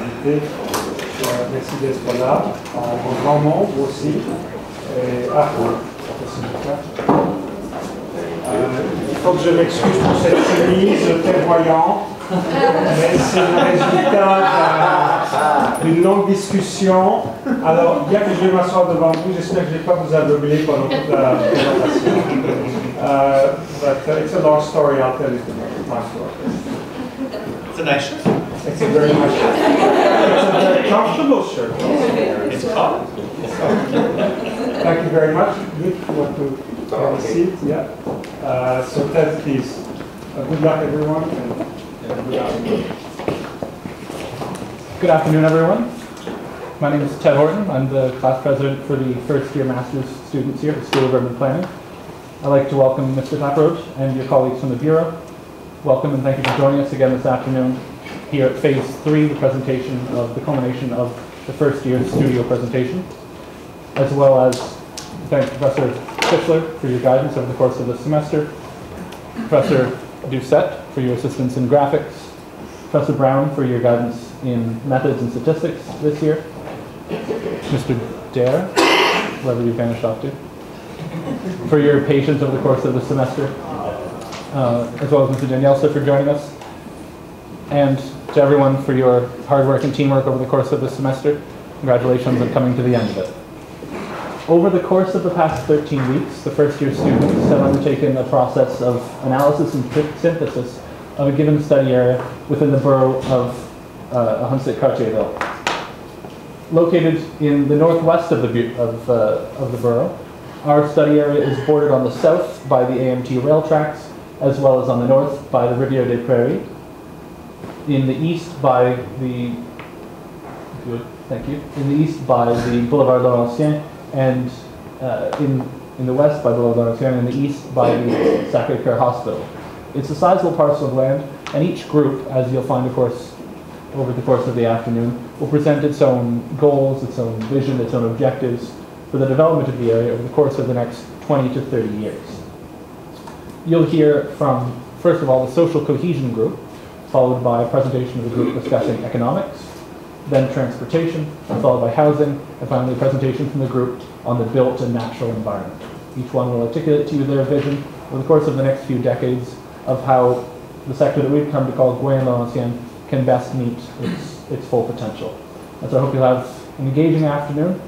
invités. Merci d'être là, en grand nombre aussi. Il faut que je m'excuse pour cette chemise très voyante, mais c'est le résultat d'une longue discussion. Alors, bien que je vais m'asseoir devant vous, j'espère que je ne vais pas vous aveugler pendant toute la présentation. But it's a long story, I'll tell you afterwards. It's a nice shirt. It's a very nice shirt. It's a very comfortable shirt. It's hot. Thank you very much. Good. You want to have a seat? Yeah. So Ted, please. Good luck, everyone. And good afternoon. Good afternoon, everyone. My name is Ted Horton. I'm the class president for the first-year master's students here at the School of Urban Planning. I'd like to welcome Mr. Laproche and your colleagues from the Bureau. Welcome and thank you for joining us again this afternoon here at Phase 3, the presentation of the culmination of the first year's studio presentation, as well as thank Professor Fischler for your guidance over the course of the semester, Professor Doucette for your assistance in graphics, Professor Brown for your guidance in methods and statistics this year, Mr. Dare, wherever you vanished off to, for your patience over the course of the semester, as well as Mr. Danielsa for joining us, and to everyone for your hard work and teamwork over the course of the semester. Congratulations on coming to the end of it. Over the course of the past 13 weeks, the first-year students have undertaken a process of analysis and synthesis of a given study area within the borough of Hunsett-Cartierville. Located in the northwest of the borough, our study area is bordered on the south by the AMT rail tracks, as well as on the north by the Rivière des Prairies, in the east by the in the east by the Boulevard Laurentien, and in the west by Boulevard Laurentien, and in the east by the Sacré-Cœur Hospital. It's a sizable parcel of land, and each group, as you'll find, of course, over the course of the afternoon, will present its own goals, its own vision, its own objectives for the development of the area over the course of the next 20 to 30 years. You'll hear from, first of all, the Social Cohesion group, followed by a presentation of the group discussing economics, then transportation, followed by housing, and finally a presentation from the group on the built and natural environment. Each one will articulate to you their vision over the course of the next few decades of how the sector that we've come to call Gouin-Laurentien can best meet its full potential. And so I hope you'll have an engaging afternoon,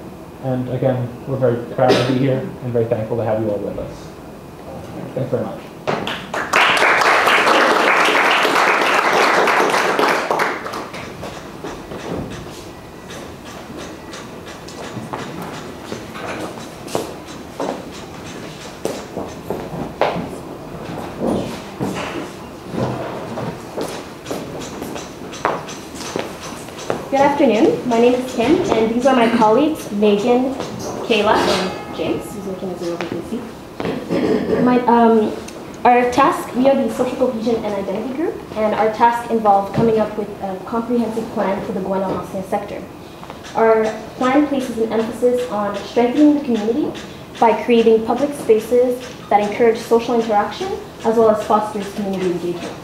and again, we're very proud to be here and very thankful to have you all with us. Thanks very much. Good afternoon. My name is Kim, and these are my colleagues, Megan, Kayla, and James, who's making his way over, you can see. Our task, we are the Social Cohesion and Identity Group, and our task involved coming up with a comprehensive plan for the Gouin-Laurentien sector. Our plan places an emphasis on strengthening the community by creating public spaces that encourage social interaction, as well as fosters community engagement.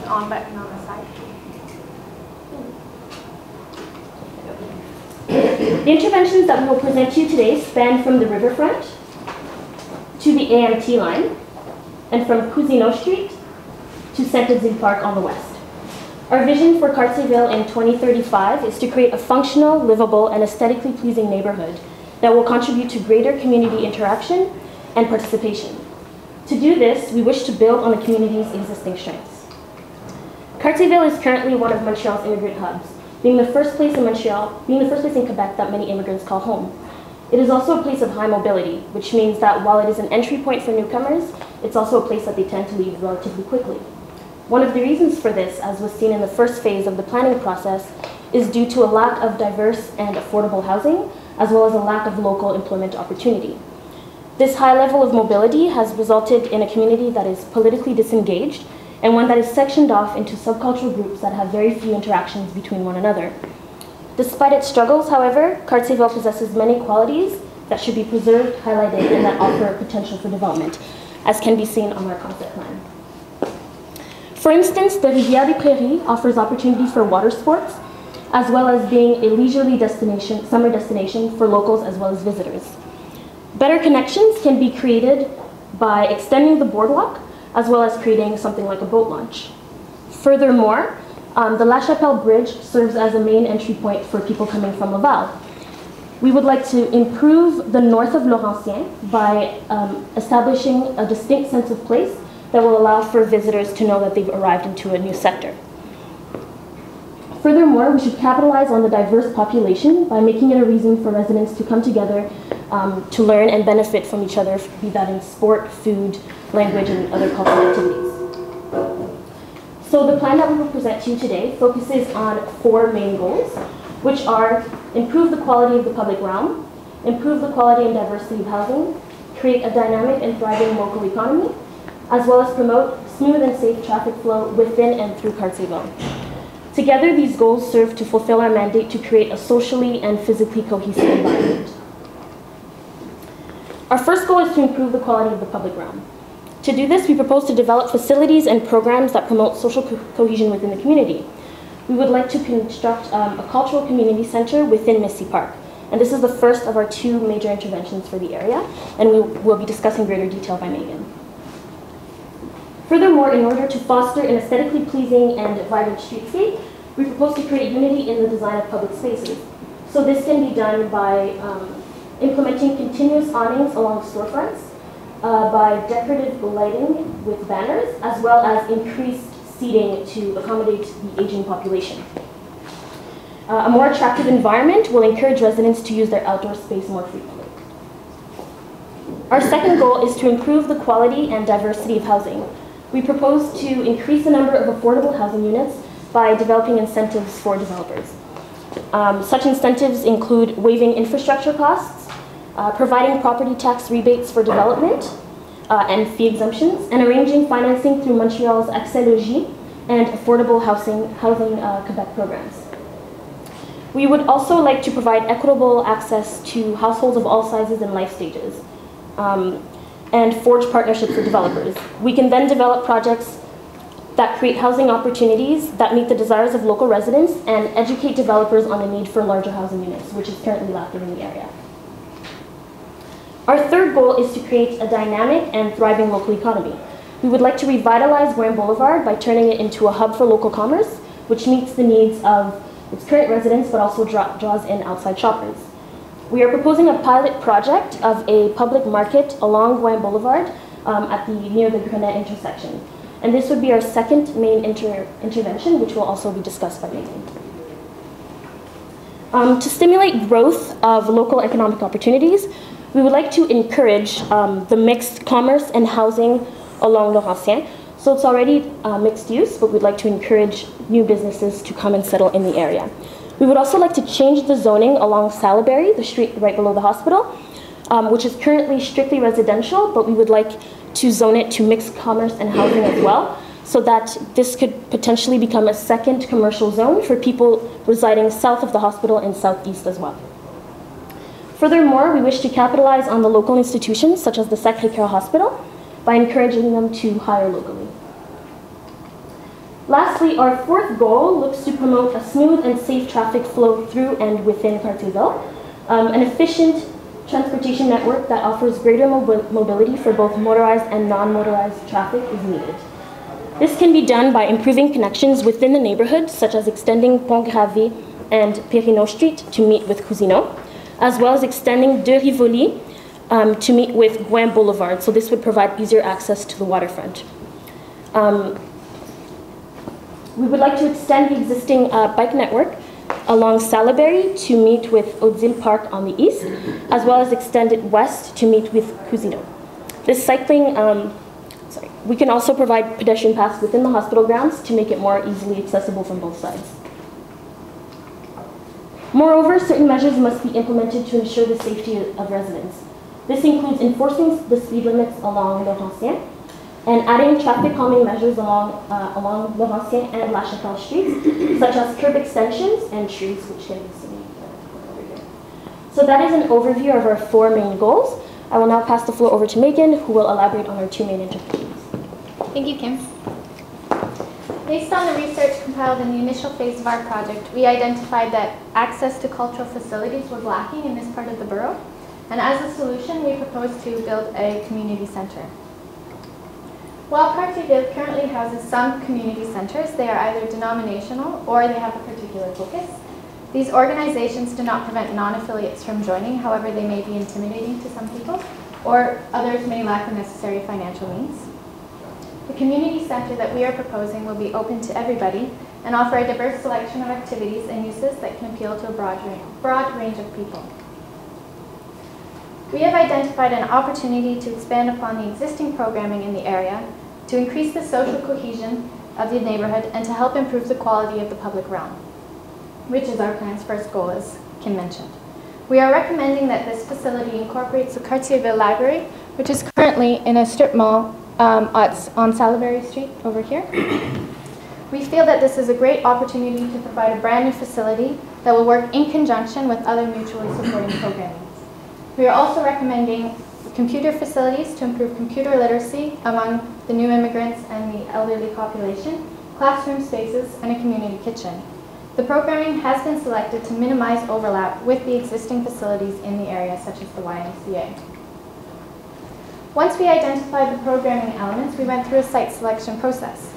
On button on the side. The interventions that we will present to you today span from the riverfront to the AMT line, and from Cousineau Street to Saint-Odile Park on the west. Our vision for Cartierville in 2035 is to create a functional, livable, and aesthetically pleasing neighborhood that will contribute to greater community interaction and participation. To do this, we wish to build on the community's existing strengths. Cartierville is currently one of Montreal's immigrant hubs, being the first place in Quebec that many immigrants call home. It is also a place of high mobility, which means that while it is an entry point for newcomers, it's also a place that they tend to leave relatively quickly. One of the reasons for this, as was seen in the first phase of the planning process, is due to a lack of diverse and affordable housing, as well as a lack of local employment opportunity. This high level of mobility has resulted in a community that is politically disengaged, and one that is sectioned off into subcultural groups that have very few interactions between one another. Despite its struggles, however, Cartierville possesses many qualities that should be preserved, highlighted, and that offer potential for development, as can be seen on our concept plan. For instance, the Rivière des Prairies offers opportunities for water sports, as well as being a leisurely destination, summer destination for locals as well as visitors. Better connections can be created by extending the boardwalk, as well as creating something like a boat launch. Furthermore, the La Chapelle Bridge serves as a main entry point for people coming from Laval. We would like to improve the north of Laurentien by establishing a distinct sense of place that will allow for visitors to know that they've arrived into a new sector. Furthermore, we should capitalize on the diverse population by making it a reason for residents to come together to learn and benefit from each other, be that in sport, food, language, and other cultural activities. So the plan that we will present to you today focuses on 4 main goals, which are improve the quality of the public realm, improve the quality and diversity of housing, create a dynamic and thriving local economy, as well as promote smooth and safe traffic flow within and through Cartierville. Together, these goals serve to fulfill our mandate to create a socially and physically cohesive environment. Our first goal is to improve the quality of the public realm. To do this, we propose to develop facilities and programs that promote social cohesion within the community. We would like to construct a cultural community center within Missy Park. And this is the first of our 2 major interventions for the area, and we will be discussing greater detail by Megan. Furthermore, in order to foster an aesthetically pleasing and vibrant streetscape, we propose to create unity in the design of public spaces. So this can be done by implementing continuous awnings along storefronts, by decorative lighting with banners, as well as increased seating to accommodate the aging population. A more attractive environment will encourage residents to use their outdoor space more frequently. Our second goal is to improve the quality and diversity of housing. We propose to increase the number of affordable housing units by developing incentives for developers. Such incentives include waiving infrastructure costs, providing property tax rebates for development and fee exemptions, and arranging financing through Montreal's Accès Logis and affordable housing Quebec programs. We would also like to provide equitable access to households of all sizes and life stages, and forge partnerships with developers. We can then develop projects that create housing opportunities that meet the desires of local residents and educate developers on the need for larger housing units, which is currently lacking in the area. Our third goal is to create a dynamic and thriving local economy. We would like to revitalize Guam Boulevard by turning it into a hub for local commerce, which meets the needs of its current residents, but also draws in outside shoppers. We are proposing a pilot project of a public market along Guam Boulevard near the Grenet intersection. And this would be our second main intervention, which will also be discussed by Megan. To stimulate growth of local economic opportunities, we would like to encourage the mixed commerce and housing along Laurentien. So it's already mixed use, but we'd like to encourage new businesses to come and settle in the area. We would also like to change the zoning along Salaberry, the street right below the hospital, which is currently strictly residential, but we would like to zone it to mixed commerce and housing as well, so that this could potentially become a second commercial zone for people residing south of the hospital and southeast as well. Furthermore, we wish to capitalize on the local institutions, such as the Sacré-Cœur Hospital, by encouraging them to hire locally. Lastly, our fourth goal looks to promote a smooth and safe traffic flow through and within Cartierville, an efficient transportation network that offers greater mobility for both motorized and non-motorized traffic is needed. This can be done by improving connections within the neighborhood, such as extending Pont Gravé and Périnaud Street to meet with Cousineau, as well as extending De Rivoli to meet with Guam Boulevard. So this would provide easier access to the waterfront. We would like to extend the existing bike network along Salaberry to meet with Odile Park on the east, as well as extend it west to meet with Cousineau. This cycling, we can also provide pedestrian paths within the hospital grounds to make it more easily accessible from both sides. Moreover, certain measures must be implemented to ensure the safety of residents. This includes enforcing the speed limits along Laurentien and adding traffic calming measures along Laurentien and La Chapelle streets, such as curb extensions and trees, which can be seen over here. So that is an overview of our 4 main goals. I will now pass the floor over to Megan, who will elaborate on our 2 main interventions. Thank you, Kim. Based on the research compiled in the initial phase of our project, we identified that access to cultural facilities was lacking in this part of the borough. And as a solution, we proposed to build a community center. While Cartierville currently houses some community centers, they are either denominational or they have a particular focus. These organizations do not prevent non-affiliates from joining, however, they may be intimidating to some people, or others may lack the necessary financial means. The community center that we are proposing will be open to everybody and offer a diverse selection of activities and uses that can appeal to a broad range of people. We have identified an opportunity to expand upon the existing programming in the area, to increase the social cohesion of the neighborhood, and to help improve the quality of the public realm, which is our plan's first goal, as Kim mentioned. We are recommending that this facility incorporates the Cartierville Library, which is currently in a strip mall on Salaberry Street over here. We feel that this is a great opportunity to provide a brand new facility that will work in conjunction with other mutually supporting programming. We are also recommending computer facilities to improve computer literacy among the new immigrants and the elderly population, classroom spaces, and a community kitchen. The programming has been selected to minimize overlap with the existing facilities in the area, such as the YMCA. Once we identified the programming elements, we went through a site selection process.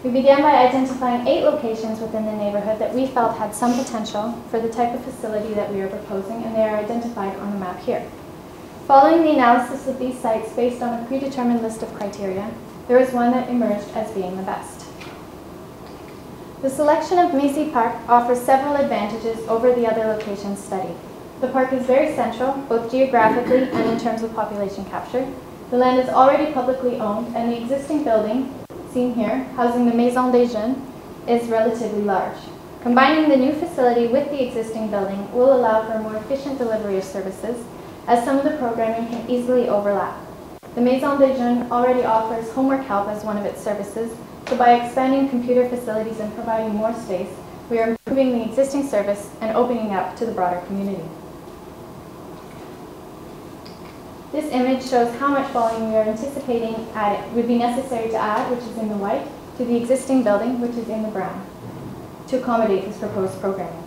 We began by identifying 8 locations within the neighborhood that we felt had some potential for the type of facility that we are proposing, and they are identified on the map here. Following the analysis of these sites based on a predetermined list of criteria, there was one that emerged as being the best. The selection of Macy Park offers several advantages over the other locations studied. The park is very central, both geographically and in terms of population capture. The land is already publicly owned, and the existing building, seen here, housing the Maison des Jeunes, is relatively large. Combining the new facility with the existing building will allow for a more efficient delivery of services, as some of the programming can easily overlap. The Maison des Jeunes already offers homework help as one of its services, so by expanding computer facilities and providing more space, we are improving the existing service and opening up to the broader community. This image shows how much volume we are anticipating would be necessary to add, which is in the white, to the existing building, which is in the brown, to accommodate this proposed programming.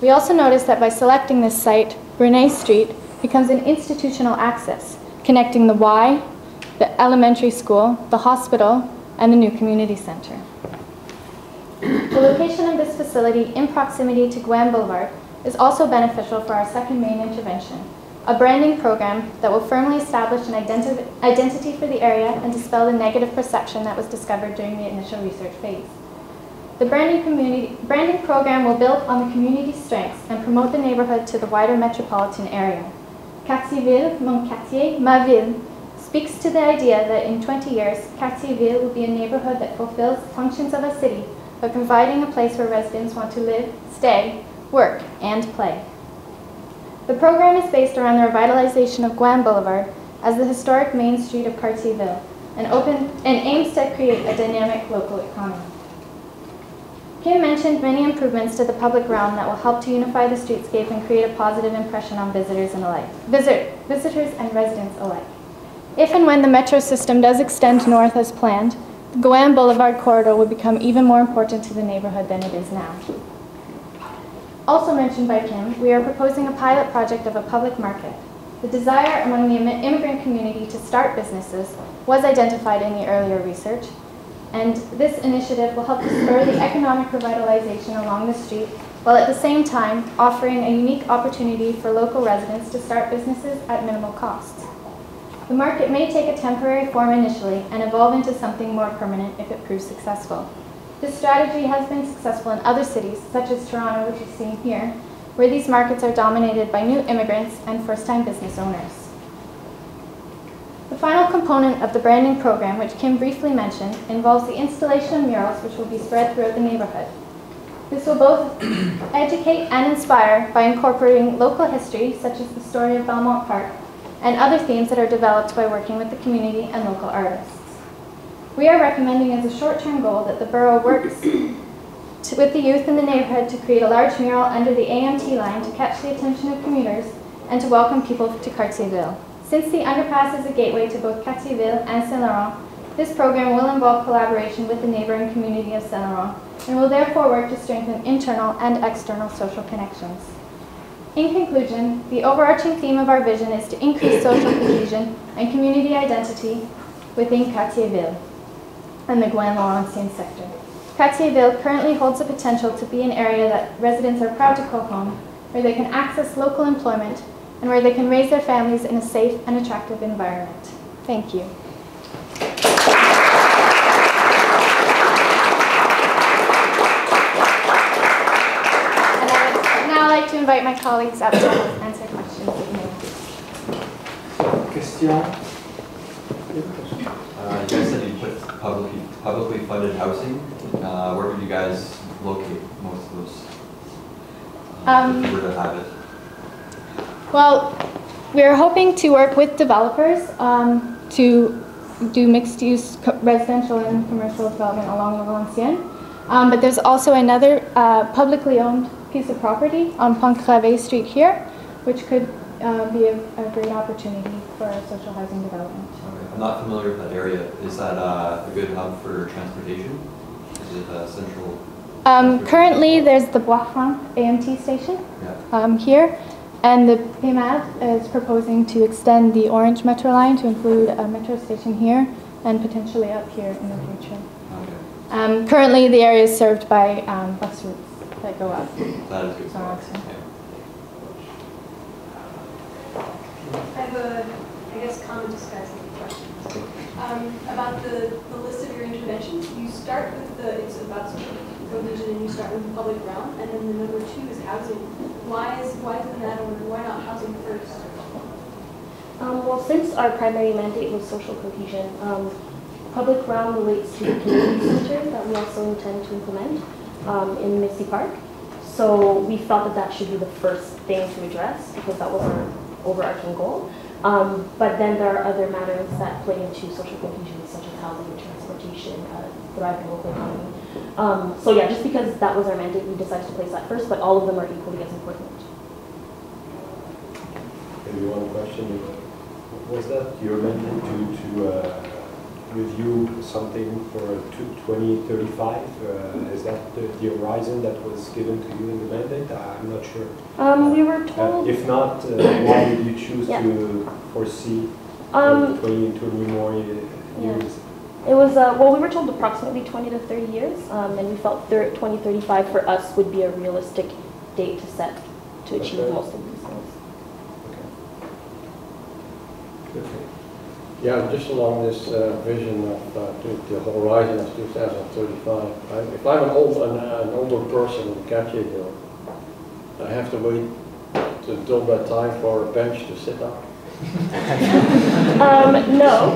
We also noticed that by selecting this site, Bernays Street becomes an institutional access, connecting the Y, the elementary school, the hospital, and the new community center. The location of this facility in proximity to Guam Boulevard is also beneficial for our second main intervention, a branding program that will firmly establish an identity for the area and dispel the negative perception that was discovered during the initial research phase. The branding program will build on the community's strengths and promote the neighborhood to the wider metropolitan area. Cartierville, mon quartier, ma ville, speaks to the idea that in 20 years, Cartierville will be a neighborhood that fulfills the functions of a city by providing a place where residents want to live, stay, work, and play. The program is based around the revitalization of Guam Boulevard as the historic main street of Cartierville and aims to create a dynamic local economy. Kim mentioned many improvements to the public realm that will help to unify the streetscape and create a positive impression on visitors and residents alike. If and when the metro system does extend north as planned, the Guam Boulevard corridor will become even more important to the neighborhood than it is now. Also mentioned by Kim, we are proposing a pilot project of a public market. The desire among the immigrant community to start businesses was identified in the earlier research, and this initiative will help to spur the economic revitalization along the street, while at the same time offering a unique opportunity for local residents to start businesses at minimal costs. The market may take a temporary form initially and evolve into something more permanent if it proves successful. This strategy has been successful in other cities, such as Toronto, which is seen here, where these markets are dominated by new immigrants and first-time business owners. The final component of the branding program, which Kim briefly mentioned, involves the installation of murals which will be spread throughout the neighborhood. This will both educate and inspire by incorporating local history, such as the story of Belmont Park, and other themes that are developed by working with the community and local artists. We are recommending as a short-term goal that the borough works with the youth in the neighborhood to create a large mural under the AMT line to catch the attention of commuters and to welcome people to Cartierville. Since the underpass is a gateway to both Cartierville and Saint-Laurent, This program will involve collaboration with the neighboring community of Saint-Laurent and will therefore work to strengthen internal and external social connections. In conclusion, the overarching theme of our vision is to increase social cohesion and community identity within Cartierville and the Gouin-Laurentien sector. Cartierville currently holds the potential to be an area that residents are proud to call home, where they can access local employment and where they can raise their families in a safe and attractive environment. Thank you. And I would now like to invite my colleagues up to answer questions that you may have. Question? You guys said you put publicly funded housing. Where would you guys locate most of those? If you were to have it. Well, we're hoping to work with developers to do mixed-use residential and commercial development along the Valenciennes. But there's also another publicly owned piece of property on Pont-Gravé Street here, which could be a great opportunity for social housing development. Okay. I'm not familiar with that area. Is that a good hub for transportation? Is it central? Currently, there's the Bois-Franc AMT station here, and the PMAD is proposing to extend the Orange Metro line to include a metro station here and potentially up here in the future. Okay. Currently, the area is served by bus routes that go up. That is good. Yeah. I have a, I guess, common disguising questions. About the list of your interventions, you start with it's about cohesion, and you start with the public realm, and then the number 2 is housing. Why is in that order? Why not housing first? Well, since our primary mandate was social cohesion, public realm relates to the community center that we also intend to implement in Missy Park. So we felt that that should be the first thing to address because that was our overarching goal. But then there are other matters that play into social cohesion, such as housing, transportation, thriving local economy. So yeah, just because that was our mandate, we decided to place that first, but all of them are equally as important. Maybe one question. Was that your mandate to review something for 2035? Is that the horizon that was given to you in the mandate? I'm not sure. We were told... if not, why did you choose to foresee 20 more years? It was, well, we were told approximately 20 to 30 years, and we felt 2035 for us would be a realistic date to set to achieve most of these goals. Okay. Yeah, just along this vision of the horizon of 2035. If I'm an older person in Cartierville, I have to wait until that time for a bench to sit on. No.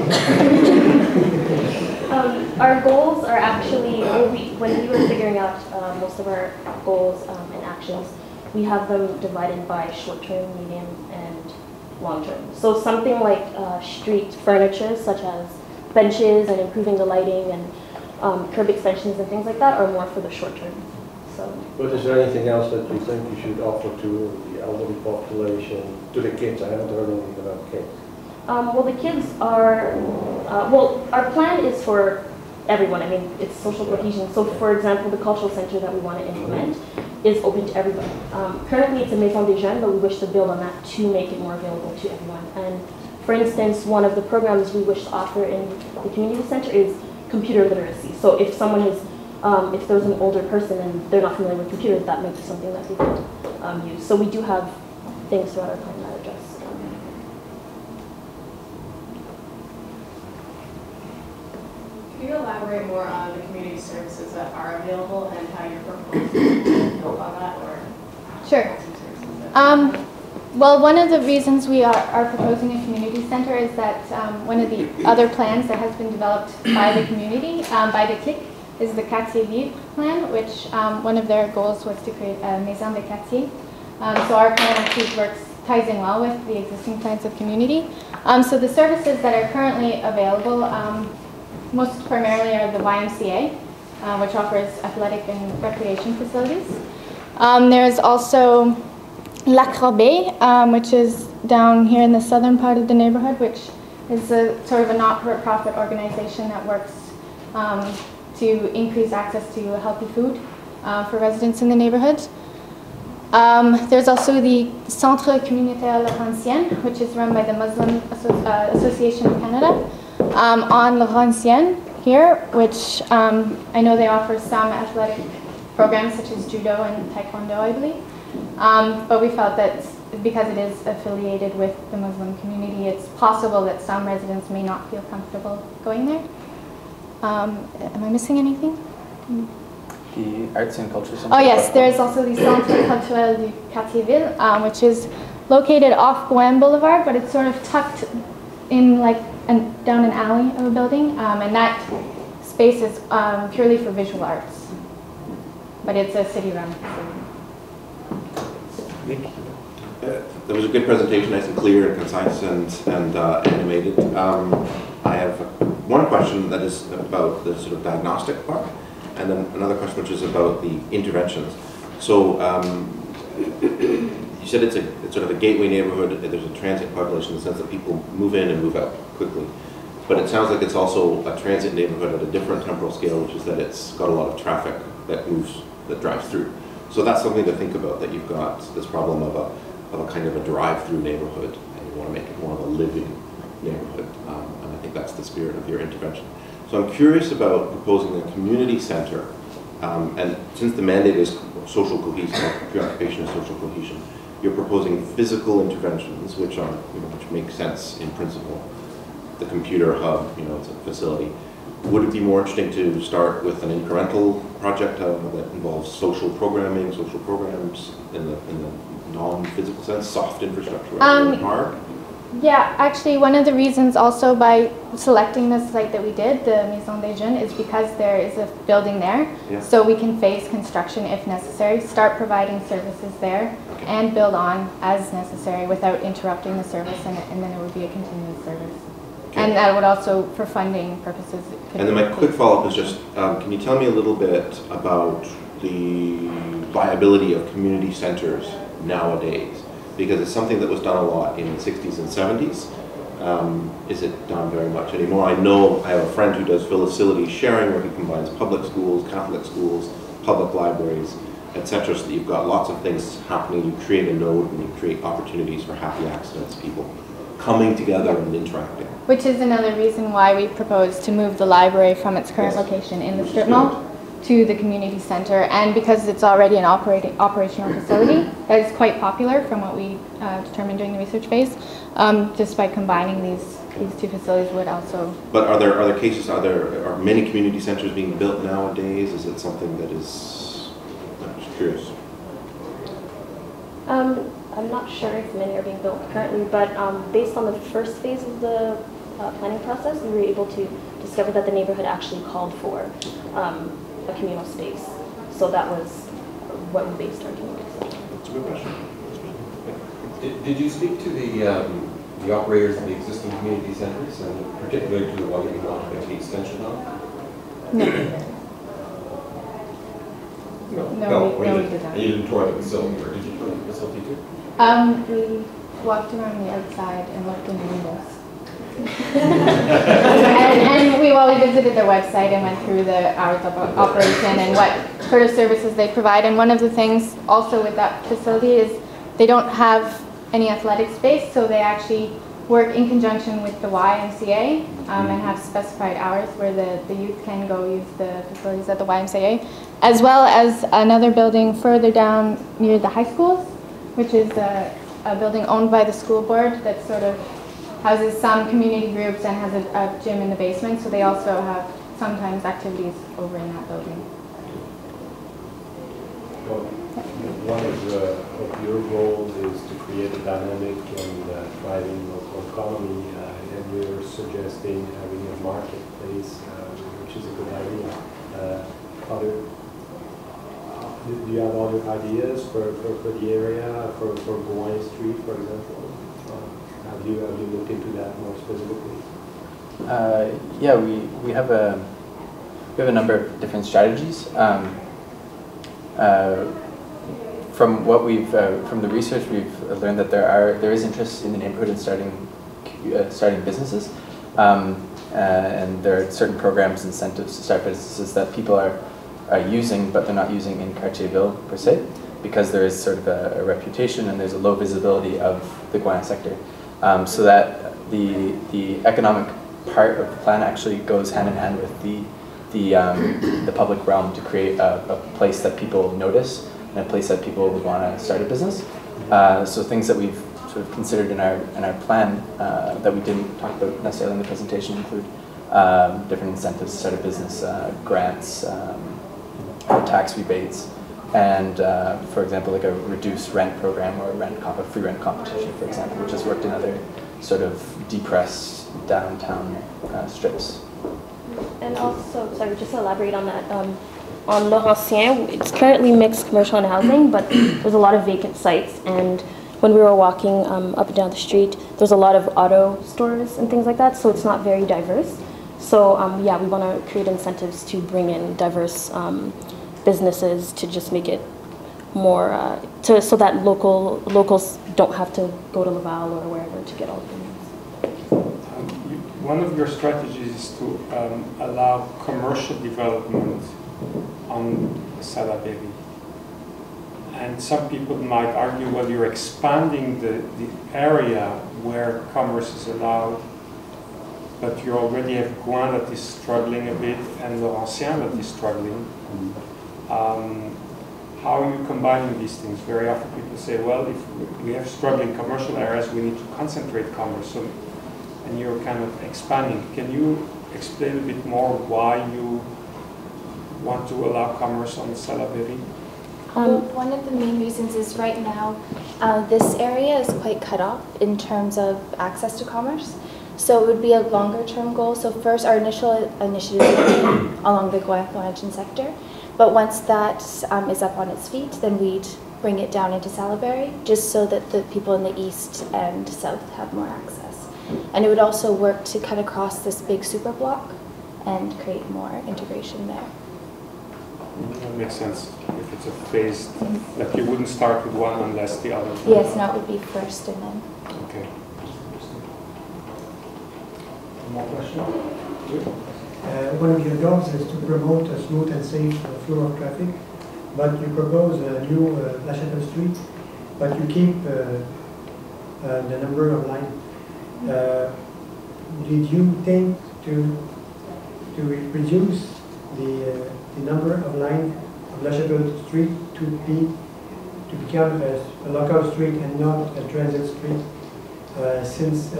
Our goals are actually, when we were figuring out most of our goals and actions, we have them divided by short-term, medium, and long-term. So something like street furniture, such as benches and improving the lighting and curb extensions and things like that, are more for the short term. So. But is there anything else that you think you should offer to the elderly population, to the kids? I haven't heard anything about kids. Well, the kids are, well, our plan is for everyone. I mean, it's social cohesion. So, for example, the cultural center that we want to implement is open to everybody. Currently, it's a Maison des Jeunes, but we wish to build on that to make it more available to everyone. And for instance, one of the programs we wish to offer in the community center is computer literacy. So if someone is, if there's an older person and they're not familiar with computers, that might be something that we could use. So we do have things throughout our plan that address. Can you elaborate more on the community services that are available and how you're proposing to build on that? Or sure. Well, one of the reasons we are proposing a community center is that one of the other plans that has been developed by the community, by the CLIC, is the Quartier Vivre plan, which one of their goals was to create a Maison de Quartier. So our plan actually ties in well with the existing plans of community. So the services that are currently available most primarily are the YMCA, which offers athletic and recreation facilities. There's also La Crabée, which is down here in the southern part of the neighborhood, which is a sort of a not-for-profit organization that works to increase access to healthy food for residents in the neighborhood. There's also the Centre Communautaire Laurentienne, which is run by the Muslim Association of Canada, on Laurentienne here, which I know they offer some athletic programs such as judo and taekwondo, I believe. But we felt that because it is affiliated with the Muslim community, it's possible that some residents may not feel comfortable going there. Am I missing anything? The Arts and Culture Center? Oh yes, there's also the Centre Culturel du Quartier-Ville, which is located off Gouin Boulevard, but it's sort of tucked in like down an alley of a building, and that space is purely for visual arts, but it's a city-run facility. That was a good presentation, nice and clear and concise and animated. I have one question that is about the sort of diagnostic part, and then another question which is about the interventions. So you said it's sort of a gateway neighborhood. There's a transit population in the sense that people move in and move out quickly. But it sounds like it's also a transit neighborhood at a different temporal scale, which is that it's got a lot of traffic that drives through. So that's something to think about, that you've got this problem of a kind of a drive-through neighborhood, and you want to make it more of a living neighborhood. And I think that's the spirit of your intervention. So I'm curious about proposing a community center, and since the mandate is social cohesion, preoccupation of social cohesion, you're proposing physical interventions, which are, which make sense in principle. The computer hub, it's a facility. Would it be more interesting to start with an incremental project that involves social programming, social programs in the non-physical sense, soft infrastructure rather than hard? Yeah, actually one of the reasons also by selecting the site that we did, the Maison des Jeunes, is because there is a building there. Yeah. So we can phase construction if necessary, start providing services there, okay, and build on as necessary without interrupting the service, and then it would be a continuous service. Okay. And that would also, for funding purposes. And then my quick follow-up is just, can you tell me a little bit about the viability of community centers nowadays? Because it's something that was done a lot in the 60s and 70s. Is it done very much anymore? I know I have a friend who does facility sharing, where he combines public schools, Catholic schools, public libraries, etc. So that you've got lots of things happening. You create a node and you create opportunities for happy accidents, people coming together and interacting. Which is another reason why we propose to move the library from its current location in the strip mall to the community center, and because it's already an operational facility that is quite popular from what we determined during the research phase, just by combining these two facilities would also. But are there cases? Are many community centers being built nowadays? Is it something that is? I'm just curious. I'm not sure if many are being built currently, but based on the first phase of the planning process, we were able to discover that the neighborhood actually called for a communal space. So that was what we based our community center. That's a good question. Did you speak to the operators of the existing community centers, and particularly to the one that you want to make the extension of? No, we did not. You didn't tour the facility, or did you tour the facility too? We walked around the outside and looked in the windows. and we visited their website and went through the hours of operation and what sort of services they provide. And one of the things also with that facility is they don't have any athletic space, so they actually work in conjunction with the YMCA and have specified hours where the youth can go use the facilities at the YMCA, as well as another building further down near the high schools, which is a building owned by the school board that sort of houses some community groups and has a gym in the basement, so they also have sometimes activities over in that building. Well, one of your goals is to create a dynamic and thriving local economy, and you're suggesting having a marketplace, which is a good idea. Do you have other ideas for the area, for Gouin Street, for example? Have you looked into that more specifically? Yeah, we have a number of different strategies. From what from the research, we've learned that there is interest in the neighborhood in starting starting businesses. And there are certain programs, incentives to start businesses that people are using, but they're not using in Cartierville per se, because there is sort of a reputation and there's a low visibility of the Guyana sector. So that the economic part of the plan actually goes hand in hand with the public realm to create a place that people notice and a place that people would want to start a business. So things that we've sort of considered in our plan that we didn't talk about necessarily in the presentation include different incentives to start a business, grants, tax rebates, and for example, like a reduced rent program or a free rent competition, for example, which has worked in other sort of depressed downtown strips. And also, sorry, just to elaborate on that, on Laurentien, it's currently mixed commercial and housing, but there's a lot of vacant sites, and when we were walking up and down the street, there's a lot of auto stores and things like that, so it's not very diverse. So yeah, we want to create incentives to bring in diverse businesses to just make it more, so that locals don't have to go to Laval or wherever to get all the things. One of your strategies is to allow commercial development on Salaberry. And some people might argue, well, you're expanding the area where commerce is allowed, but you already have Gouin that is struggling a bit and Laurentien that is struggling. How are you combining these things? Very often people say, well, if we have struggling commercial areas, we need to concentrate commerce. So, and you're kind of expanding. Can you explain a bit more why you want to allow commerce on Salaberry? Well, one of the main reasons is right now, this area is quite cut off in terms of access to commerce. So it would be a longer term goal. So first, our initial initiative would be along the Guyana sector. But once that is up on its feet, then we'd bring it down into Salaberry, just so that the people in the east and south have more access. And it would also work to cut across this big super block and create more integration there. That makes sense. If it's a phased, that you wouldn't start with one unless the other. Yes, no, it would be first and then. Okay. More questions? One of your goals is to promote a smooth and safe flow of traffic, but you propose a new La Chapelle Street, but you keep the number of lines. Did you think to reduce the number of lines of La Chapelle Street to become a local street and not a transit street, since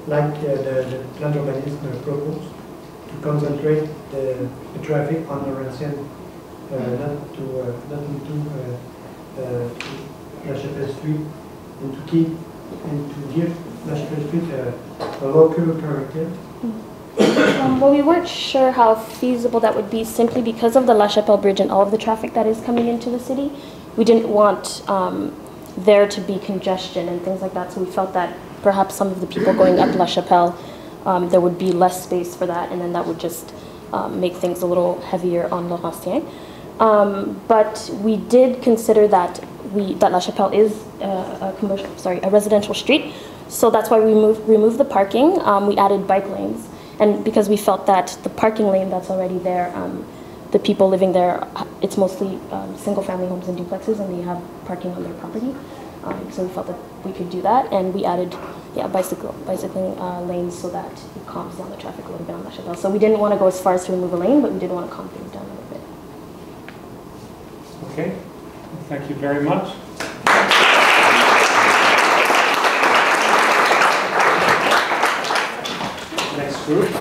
like the plan urbanisme proposed, to concentrate the traffic on Laurentien, not into La Chapelle Street, and to keep and to give La Chapelle Street a local character? Well, we weren't sure how feasible that would be, simply because of the La Chapelle Bridge and all of the traffic that is coming into the city. We didn't want there to be congestion and things like that, so we felt that perhaps some of the people going up La Chapelle, there would be less space for that, and then that would just make things a little heavier on Laurentien. But we did consider that La Chapelle is a residential street, so that's why we removed the parking. We added bike lanes, and because we felt that the parking lane that's already there, the people living there, it's mostly single-family homes and duplexes, and they have parking on their property. So we felt that we could do that, and we added bicycling lanes so that it calms down the traffic a little bit on La Chapelle. So we didn't want to go as far as to remove a lane, but we did want to calm things down a little bit. Okay, thank you very much. Next group.